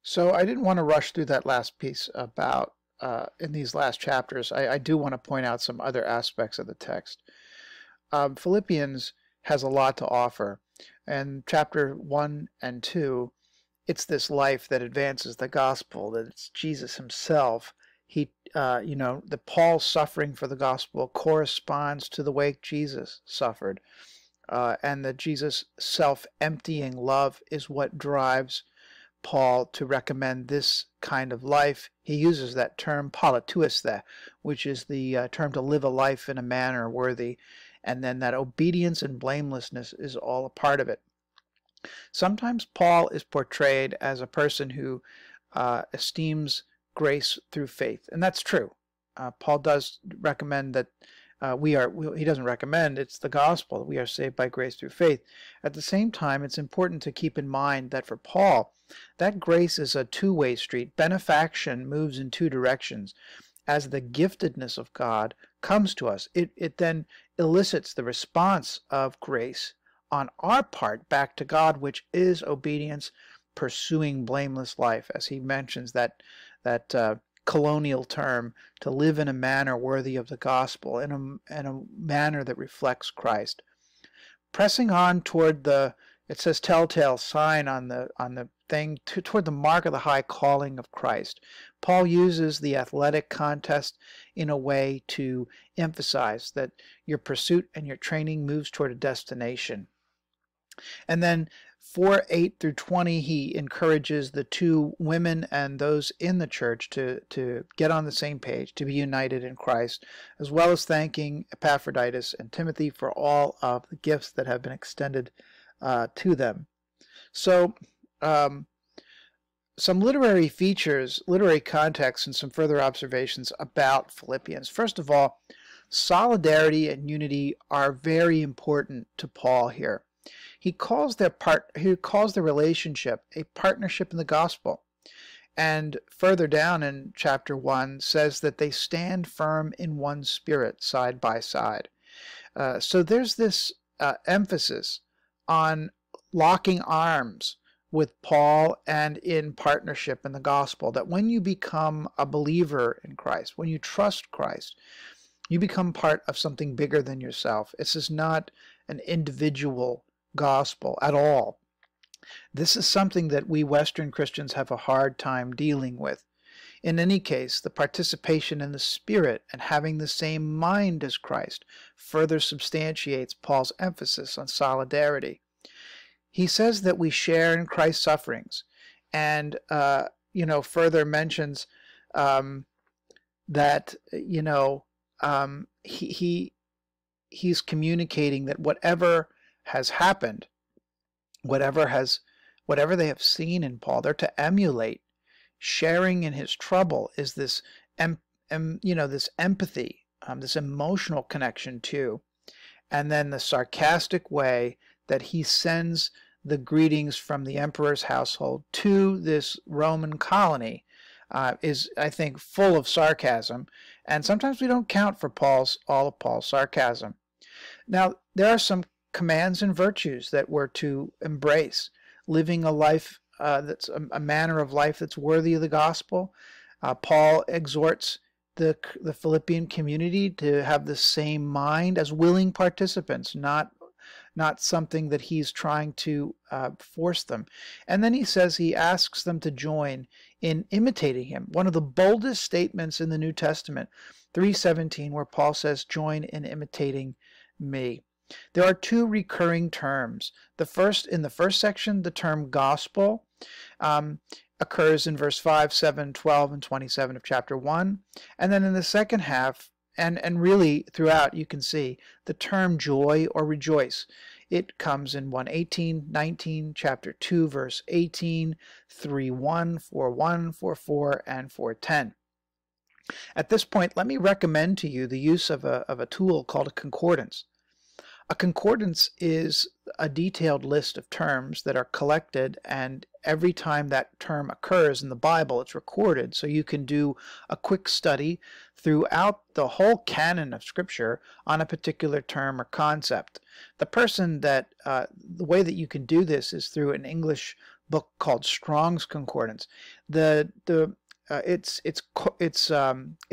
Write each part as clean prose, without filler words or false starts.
So I didn't want to rush through that last piece about in these last chapters. I do want to point out some other aspects of the text. Philippians has a lot to offer. And chapter 1 and 2, it's this life that advances the gospel, that it's Jesus himself. The Paul's suffering for the gospel corresponds to the way Jesus suffered. And that Jesus' self-emptying love is what drives Paul to recommend this kind of life. He uses that term politeuesthe, which is the term to live a life in a manner worthy, and then that obedience and blamelessness is all a part of it. Sometimes Paul is portrayed as a person who esteems grace through faith, and that's true. Paul does recommend that he doesn't recommend, it's the gospel, that we are saved by grace through faith. At the same time, it's important to keep in mind that for Paul, that grace is a two-way street. Benefaction moves in two directions. As the giftedness of God comes to us, it then elicits the response of grace on our part back to God, which is obedience, pursuing blameless life, as he mentions that colonial term, to live in a manner worthy of the gospel, in a manner that reflects Christ. Pressing on toward it says telltale sign on the thing, toward the mark of the high calling of Christ. Paul uses the athletic contest in a way to emphasize that your pursuit and your training moves toward a destination. And then 4:8 through 20, he encourages the two women and those in the church to get on the same page, to be united in Christ, as well as thanking Epaphroditus and Timothy for all of the gifts that have been extended to them. So, some literary features, literary context, and some further observations about Philippians. First of all, solidarity and unity are very important to Paul here. He calls their relationship a partnership in the gospel. And further down in chapter 1 says that they stand firm in one spirit, side by side. So there's this emphasis on locking arms with Paul and in partnership in the gospel, that when you become a believer in Christ, when you trust Christ, you become part of something bigger than yourself. This is not an individual gospel at all. This is something that we Western Christians have a hard time dealing with. In any case, the participation in the Spirit and having the same mind as Christ further substantiates Paul's emphasis on solidarity. He says that we share in Christ's sufferings, and further mentions that he's communicating that whatever has happened, whatever they have seen in Paul, they're to emulate. Sharing in his trouble is this this empathy, this emotional connection too. And then the sarcastic way that he sends the greetings from the emperor's household to this Roman colony is, I think, full of sarcasm. And sometimes we don't count for all of Paul's sarcasm. Now, there are some commands and virtues that we're to embrace. Living a life that's a manner of life that's worthy of the gospel. Paul exhorts the Philippian community to have the same mind as willing participants, not something that he's trying to force them. And then he asks them to join in imitating him. One of the boldest statements in the New Testament, 3:17, where Paul says, "Join in imitating me." There are two recurring terms. In the first section, the term gospel occurs in verse 5, 7, 12, and 27 of chapter 1. And then in the second half, and really throughout, you can see the term joy or rejoice. It comes in 1:18, 19, chapter 2, verse 18, 3:1, 4:1, 4:4, and 4:10. At this point, let me recommend to you the use of a tool called a concordance. A concordance is a detailed list of terms that are collected, and every time that term occurs in the Bible, it's recorded, so you can do a quick study throughout the whole canon of Scripture on a particular term or concept. The way that you can do this is through an English book called Strong's Concordance. It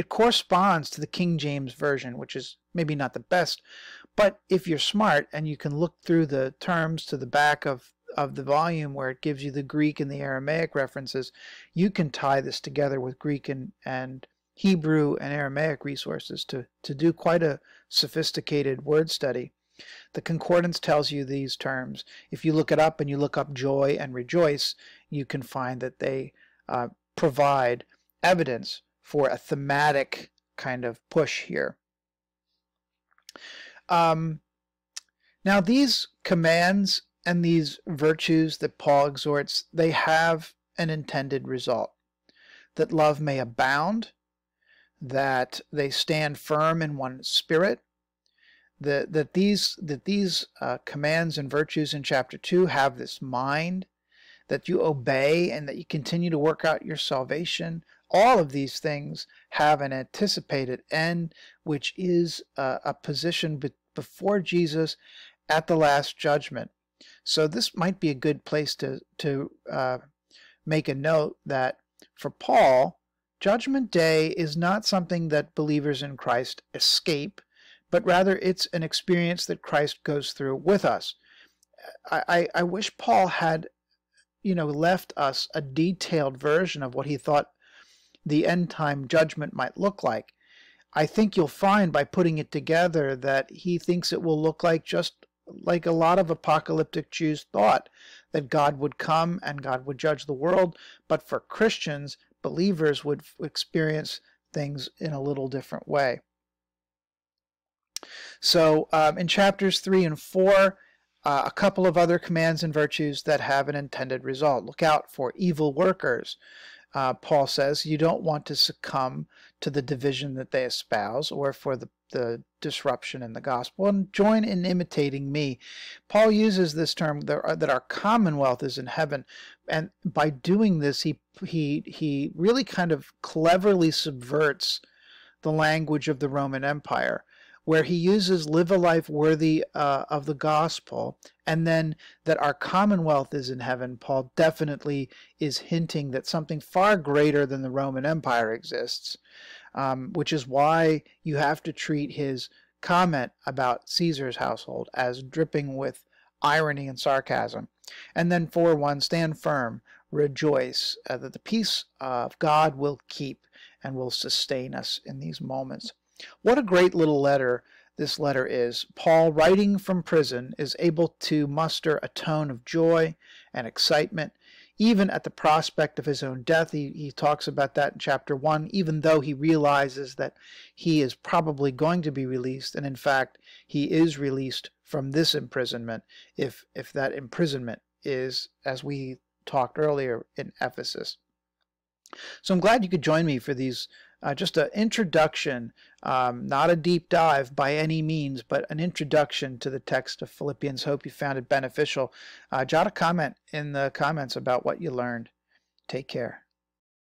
corresponds to the King James Version, which is maybe not the best, but if you're smart and you can look through the terms to the back of the volume where it gives you the Greek and the Aramaic references, you can tie this together with Greek and Hebrew and Aramaic resources to do quite a sophisticated word study. The concordance tells you these terms. If you look it up and you look up joy and rejoice, you can find that they provide evidence for a thematic kind of push here. Now these commands and these virtues that Paul exhorts, they have an intended result. That love may abound, that they stand firm in one spirit, that these commands and virtues in chapter 2 have this mind, that you obey and that you continue to work out your salvation. All of these things have an anticipated end, which is a position before Jesus at the last judgment. So this might be a good place to make a note that for Paul, Judgment Day is not something that believers in Christ escape, but rather it's an experience that Christ goes through with us. I wish Paul had, left us a detailed version of what he thought the end time judgment might look like. I think you'll find by putting it together that he thinks it will look like just like a lot of apocalyptic Jews thought, that God would come and God would judge the world, but for Christians, believers would experience things in a little different way. So in chapters 3 and 4, a couple of other commands and virtues that have an intended result. Look out for evil workers. Paul says you don't want to succumb to the division that they espouse or for the disruption in the gospel, and join in imitating me. Paul uses this term that our commonwealth is in heaven, and by doing this he really kind of cleverly subverts the language of the Roman Empire, where he uses live a life worthy of the gospel, and then that our commonwealth is in heaven. Paul definitely is hinting that something far greater than the Roman Empire exists, which is why you have to treat his comment about Caesar's household as dripping with irony and sarcasm. And then 4:1, stand firm, rejoice, that the peace of God will keep and will sustain us in these moments. What a great little letter this letter is. Paul, writing from prison, is able to muster a tone of joy and excitement, even at the prospect of his own death. He talks about that in chapter 1, even though he realizes that he is probably going to be released, and in fact, he is released from this imprisonment, if that imprisonment is, as we talked earlier, in Ephesus. So I'm glad you could join me for these just an introduction, not a deep dive by any means, but an introduction to the text of Philippians. Hope you found it beneficial. Jot a comment in the comments about what you learned. Take care.